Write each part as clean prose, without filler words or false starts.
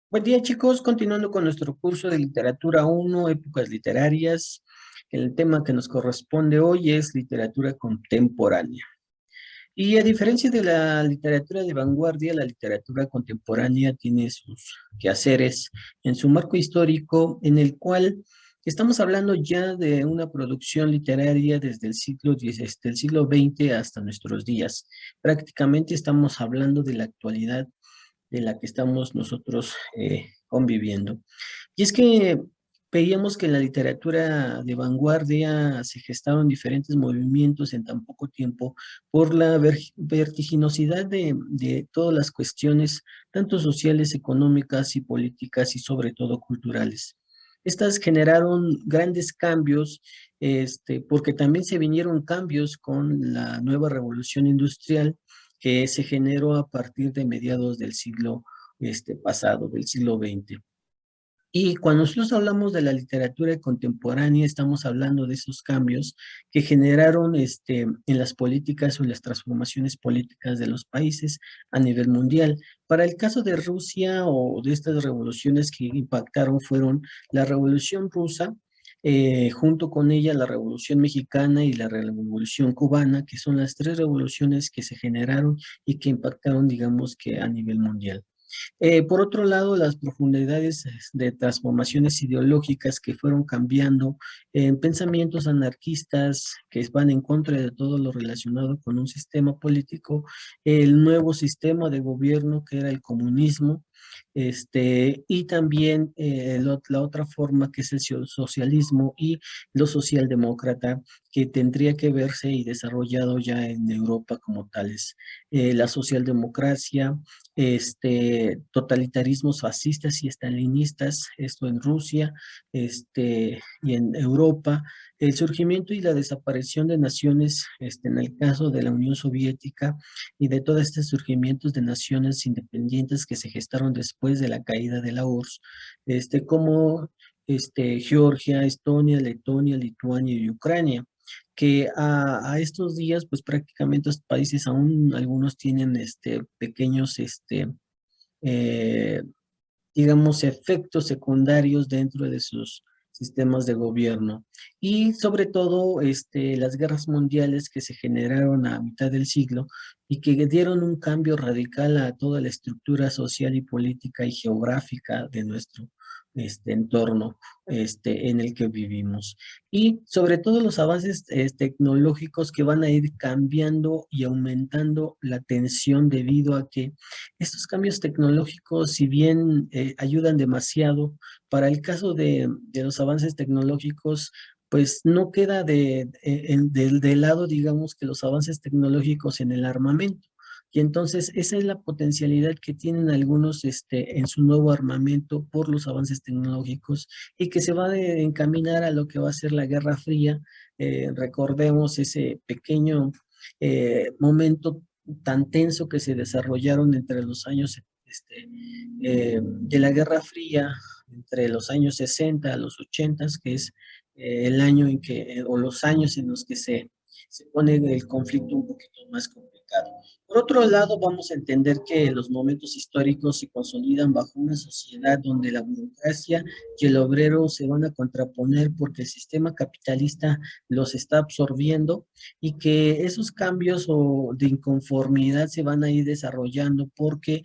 Buen día, chicos. Continuando con nuestro curso de Literatura 1, Épocas Literarias. El tema que nos corresponde hoy es literatura contemporánea. Y a diferencia de la literatura de vanguardia, la literatura contemporánea tiene sus quehaceres en su marco histórico, en el cual estamos hablando ya de una producción literaria desde el siglo X, desde el siglo XX hasta nuestros días. Prácticamente estamos hablando de la actualidad de la que estamos nosotros conviviendo. Y es que veíamos que en la literatura de vanguardia se gestaron diferentes movimientos en tan poco tiempo por la vertiginosidad de todas las cuestiones, tanto sociales, económicas y políticas y sobre todo culturales. Estas generaron grandes cambios, porque también se vinieron cambios con la nueva revolución industrial que se generó a partir de mediados del siglo pasado, del siglo XX. Y cuando nosotros hablamos de la literatura contemporánea, estamos hablando de esos cambios que generaron en las políticas o en las transformaciones políticas de los países a nivel mundial. Para el caso de Rusia o de estas revoluciones que impactaron fueron la Revolución Rusa, junto con ella la Revolución Mexicana y la Revolución Cubana, que son las tres revoluciones que se generaron y que impactaron, digamos que a nivel mundial. Por otro lado, las profundidades de transformaciones ideológicas que fueron cambiando en pensamientos anarquistas que van en contra de todo lo relacionado con un sistema político, el nuevo sistema de gobierno que era el comunismo, y también la otra forma que es el socialismo y lo socialdemócrata que tendría que verse y desarrollado ya en Europa como tales. La socialdemocracia, totalitarismos fascistas y estalinistas, esto en Rusia, y en Europa, el surgimiento y la desaparición de naciones, en el caso de la Unión Soviética y de todos estos surgimientos de naciones independientes que se gestaron después de la caída de la URSS, como Georgia, Estonia, Letonia, Lituania y Ucrania que a estos días, pues prácticamente estos países aún algunos tienen pequeños, eh, digamos, efectos secundarios dentro de sus sistemas de gobierno. Y sobre todo, las guerras mundiales que se generaron a mitad del siglo y que dieron un cambio radical a toda la estructura social y política y geográfica de nuestro entorno en el que vivimos. Y sobre todo los avances tecnológicos que van a ir cambiando y aumentando la tensión debido a que estos cambios tecnológicos, si bien ayudan demasiado, para el caso de los avances tecnológicos, pues no queda de lado, digamos, que los avances tecnológicos en el armamento. Y entonces esa es la potencialidad que tienen algunos en su nuevo armamento por los avances tecnológicos y que se va a encaminar a lo que va a ser la Guerra Fría. Recordemos ese pequeño momento tan tenso que se desarrollaron entre los años de la Guerra Fría, entre los años 60 a los 80, que es el año en que, o los años en los que se pone el conflicto un poquito más complicado. Por otro lado, vamos a entender que los momentos históricos se consolidan bajo una sociedad donde la burocracia y el obrero se van a contraponer porque el sistema capitalista los está absorbiendo y que esos cambios o de inconformidad se van a ir desarrollando porque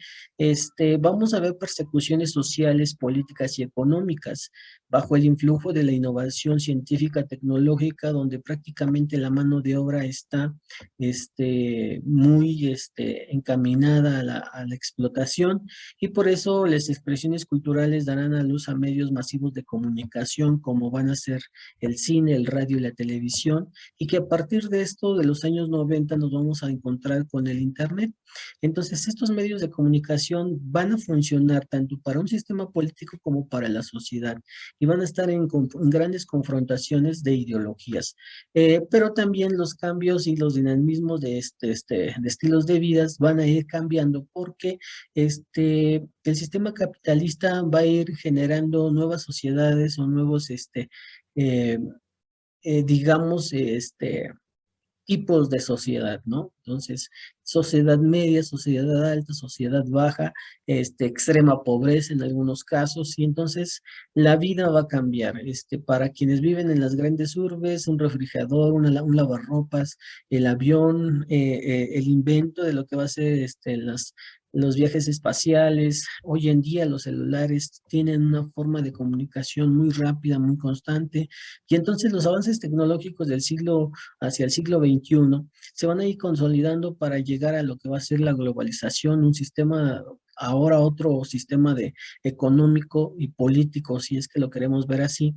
vamos a ver persecuciones sociales, políticas y económicas bajo el influjo de la innovación científica tecnológica, donde prácticamente la mano de obra está muy encaminada a la explotación y por eso las expresiones culturales darán a luz a medios masivos de comunicación como van a ser el cine, el radio y la televisión y que a partir de esto, de los años 90, nos vamos a encontrar con el Internet. Entonces, estos medios de comunicación van a funcionar tanto para un sistema político como para la sociedad y van a estar en grandes confrontaciones de ideologías. Pero también los cambios y los dinamismos de estilos de vida van a ir cambiando porque el sistema capitalista va a ir generando nuevas sociedades o nuevos, eh, digamos, tipos de sociedad, ¿no? Entonces, sociedad media, sociedad alta, sociedad baja, extrema pobreza en algunos casos, y entonces la vida va a cambiar. Para quienes viven en las grandes urbes, un refrigerador, un lavarropas, el avión, el invento de lo que va a ser los viajes espaciales. Hoy en día los celulares tienen una forma de comunicación muy rápida, muy constante, y entonces los avances tecnológicos del siglo hacia el siglo XXI se van a ir consolidando para llegar a lo que va a ser la globalización, un sistema, ahora otro sistema de económico y político, si es que lo queremos ver así.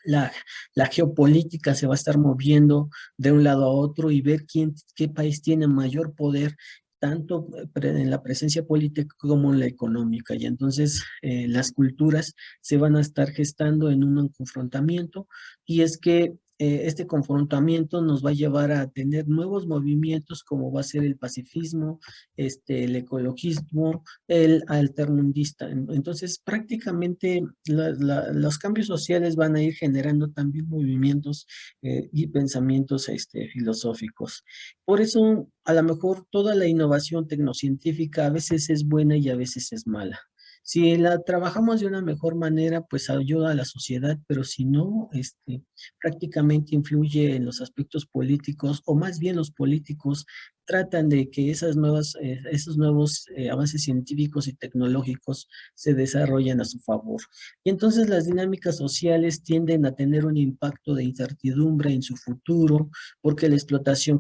La, la geopolítica se va a estar moviendo de un lado a otro y ver qué país tiene mayor poder, tanto en la presencia política como en la económica. Y entonces las culturas se van a estar gestando en un confrontamiento, y es que este confrontamiento nos va a llevar a tener nuevos movimientos como va a ser el pacifismo, el ecologismo, el altermundista. Entonces, prácticamente los cambios sociales van a ir generando también movimientos y pensamientos filosóficos. Por eso, a lo mejor toda la innovación tecnocientífica a veces es buena y a veces es mala. Si la trabajamos de una mejor manera, pues ayuda a la sociedad, pero si no, prácticamente influye en los aspectos políticos, o más bien los políticos tratan de que esos nuevos avances científicos y tecnológicos se desarrollen a su favor. Y entonces las dinámicas sociales tienden a tener un impacto de incertidumbre en su futuro, porque la explotación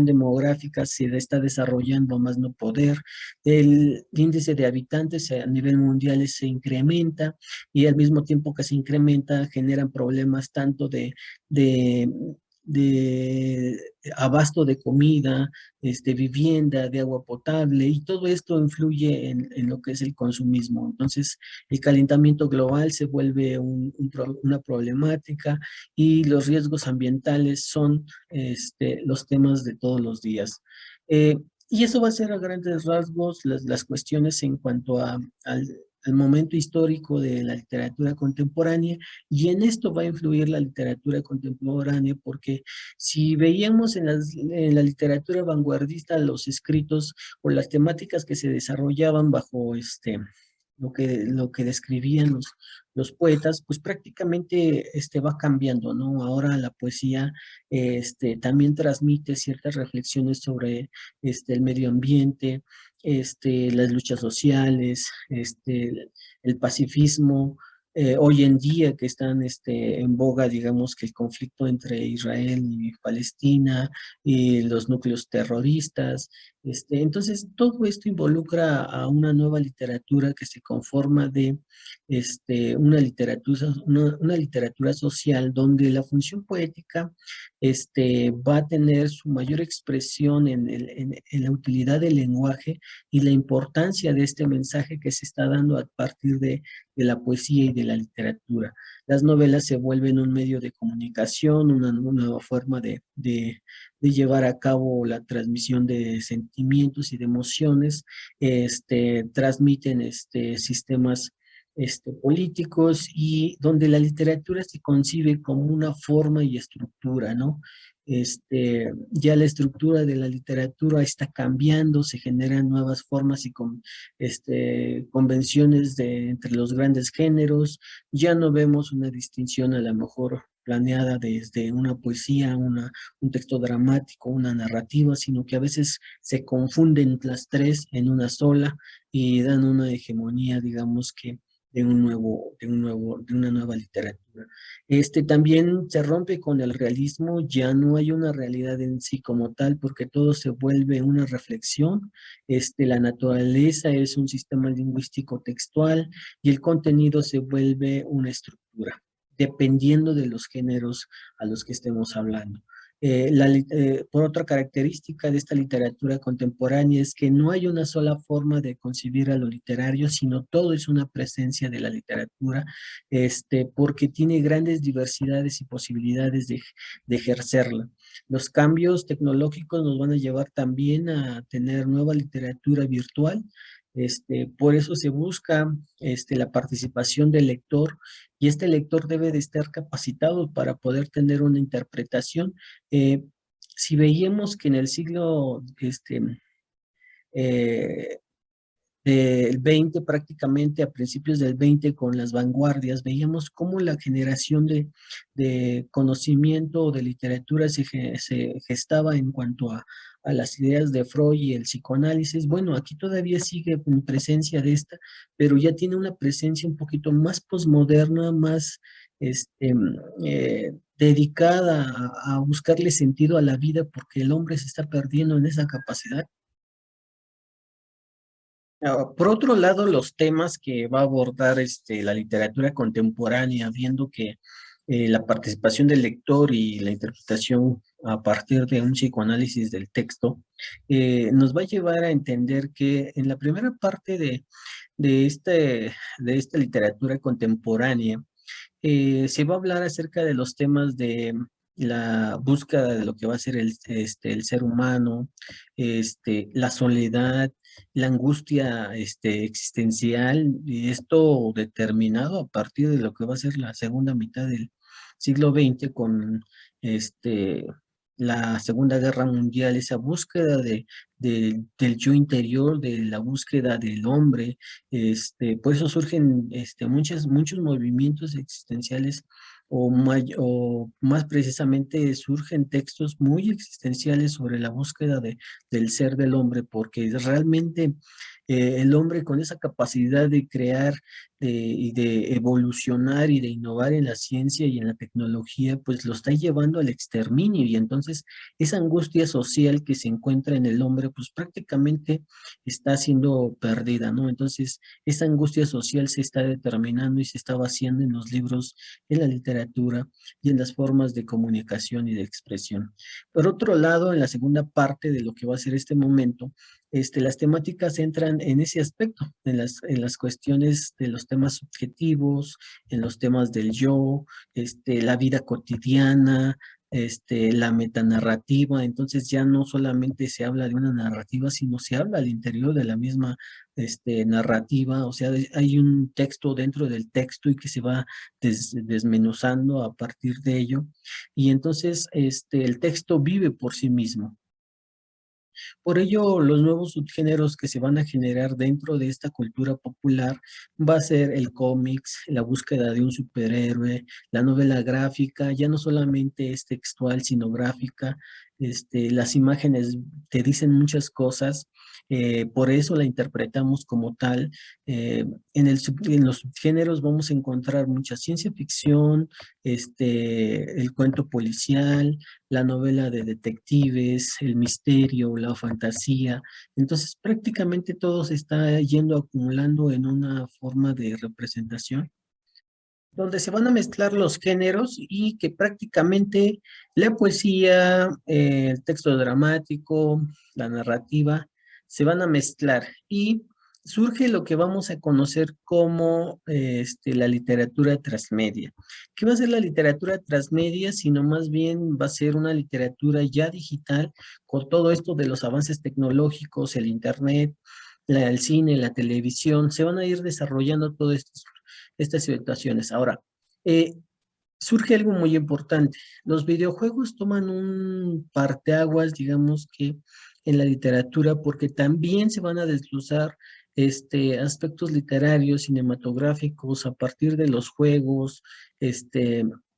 demográfica se está desarrollando a más no poder, el índice de habitantes a nivel mundial se incrementa, y al mismo tiempo que se incrementa generan problemas tanto de de abasto de comida, vivienda, de agua potable, y todo esto influye en lo que es el consumismo. Entonces, el calentamiento global se vuelve una problemática, y los riesgos ambientales son los temas de todos los días. Eh, y eso va a ser a grandes rasgos las cuestiones en cuanto al momento histórico de la literatura contemporánea, y en esto va a influir la literatura contemporánea, porque si veíamos en la literatura vanguardista los escritos o las temáticas que se desarrollaban bajo lo que describían los poetas, pues prácticamente va cambiando, ¿no? Ahora la poesía también transmite ciertas reflexiones sobre el medio ambiente, las luchas sociales, el pacifismo. Hoy en día que están en boga, digamos, que el conflicto entre Israel y Palestina y los núcleos terroristas. Entonces, todo esto involucra a una nueva literatura que se conforma de una literatura social, donde la función poética va a tener su mayor expresión en la utilidad del lenguaje y la importancia de este mensaje que se está dando a partir de la poesía y de la literatura. Las novelas se vuelven un medio de comunicación, una nueva forma de llevar a cabo la transmisión de sentimientos y de emociones. Transmiten sistemas políticos, y donde la literatura se concibe como una forma y estructura, ¿no? Ya la estructura de la literatura está cambiando, se generan nuevas formas y convenciones entre los grandes géneros. Ya no vemos una distinción a lo mejor planeada desde una poesía, un texto dramático, una narrativa, sino que a veces se confunden las tres en una sola y dan una hegemonía, digamos que de una nueva literatura. También se rompe con el realismo, ya no hay una realidad en sí como tal, porque todo se vuelve una reflexión. La naturaleza es un sistema lingüístico textual, y el contenido se vuelve una estructura, dependiendo de los géneros a los que estemos hablando. Por otra característica de esta literatura contemporánea es que no hay una sola forma de concebir a lo literario, sino todo es una presencia de la literatura, porque tiene grandes diversidades y posibilidades de ejercerla. Los cambios tecnológicos nos van a llevar también a tener nueva literatura virtual, Por eso se busca la participación del lector, y este lector debe de estar capacitado para poder tener una interpretación. Eh, si veíamos que en el siglo eh, del 20, prácticamente a principios del 20, con las vanguardias, veíamos cómo la generación de conocimiento o de literatura se gestaba en cuanto a las ideas de Freud y el psicoanálisis. Bueno, aquí todavía sigue en presencia de esta, pero ya tiene una presencia un poquito más posmoderna, más dedicada a buscarle sentido a la vida, porque el hombre se está perdiendo en esa capacidad. Por otro lado, los temas que va a abordar la literatura contemporánea, viendo que la participación del lector y la interpretación a partir de un psicoanálisis del texto, nos va a llevar a entender que en la primera parte de, de esta literatura contemporánea, se va a hablar acerca de los temas de la búsqueda de lo que va a ser el ser humano, la soledad, la angustia existencial, y esto determinado a partir de lo que va a ser la segunda mitad del siglo XX con este, la Segunda Guerra Mundial, esa búsqueda del yo interior, de la búsqueda del hombre. Por eso surgen muchos movimientos existenciales, o más precisamente surgen textos muy existenciales sobre la búsqueda del ser del hombre, porque realmente el hombre, con esa capacidad de crear y de evolucionar y de innovar en la ciencia y en la tecnología, pues lo está llevando al exterminio, y entonces esa angustia social que se encuentra en el hombre, pues prácticamente está siendo perdida, ¿no? Entonces, esa angustia social se está determinando y se está vaciando en los libros, en la literatura y en las formas de comunicación y de expresión. Por otro lado, en la segunda parte de lo que va a ser este momento, las temáticas entran en ese aspecto, en las cuestiones de los temas subjetivos, en los temas del yo, la vida cotidiana, la metanarrativa. Entonces ya no solamente se habla de una narrativa, sino se habla al interior de la misma narrativa. O sea, hay un texto dentro del texto, y que se va desmenuzando a partir de ello, y entonces el texto vive por sí mismo. Por ello, los nuevos subgéneros que se van a generar dentro de esta cultura popular va a ser el cómics, la búsqueda de un superhéroe, la novela gráfica. Ya no solamente es textual, sino gráfica. Las imágenes te dicen muchas cosas, por eso la interpretamos como tal. En los subgéneros vamos a encontrar mucha ciencia ficción, el cuento policial, la novela de detectives, el misterio, la fantasía. Entonces, prácticamente todo se está yendo acumulando en una forma de representación, donde se van a mezclar los géneros, y que prácticamente la poesía, el texto dramático, la narrativa, se van a mezclar, y surge lo que vamos a conocer como la literatura transmedia. ¿Qué va a ser la literatura transmedia? Sino más bien va a ser una literatura ya digital, con todo esto de los avances tecnológicos, el internet, el cine, la televisión. Se van a ir desarrollando todo esto, estas situaciones. Ahora, eh, surge algo muy importante. Los videojuegos toman un parteaguas, digamos que en la literatura, porque también se van a desglosar aspectos literarios, cinematográficos, a partir de los juegos,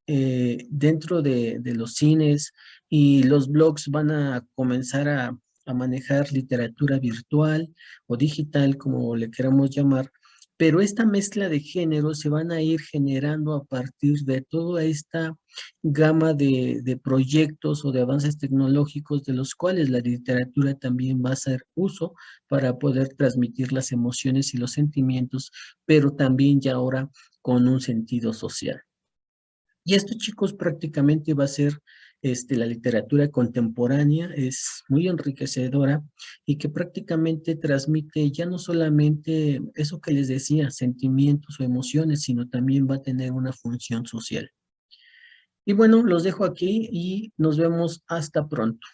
dentro de los cines, y los blogs van a comenzar a manejar literatura virtual o digital, como le queramos llamar. Pero esta mezcla de géneros se van a ir generando a partir de toda esta gama de proyectos o de avances tecnológicos, de los cuales la literatura también va a hacer uso para poder transmitir las emociones y los sentimientos, pero también ya ahora con un sentido social. Y esto, chicos, prácticamente va a ser la literatura contemporánea. Es muy enriquecedora, y que prácticamente transmite ya no solamente eso que les decía, sentimientos o emociones, sino también va a tener una función social. Y bueno, los dejo aquí y nos vemos hasta pronto.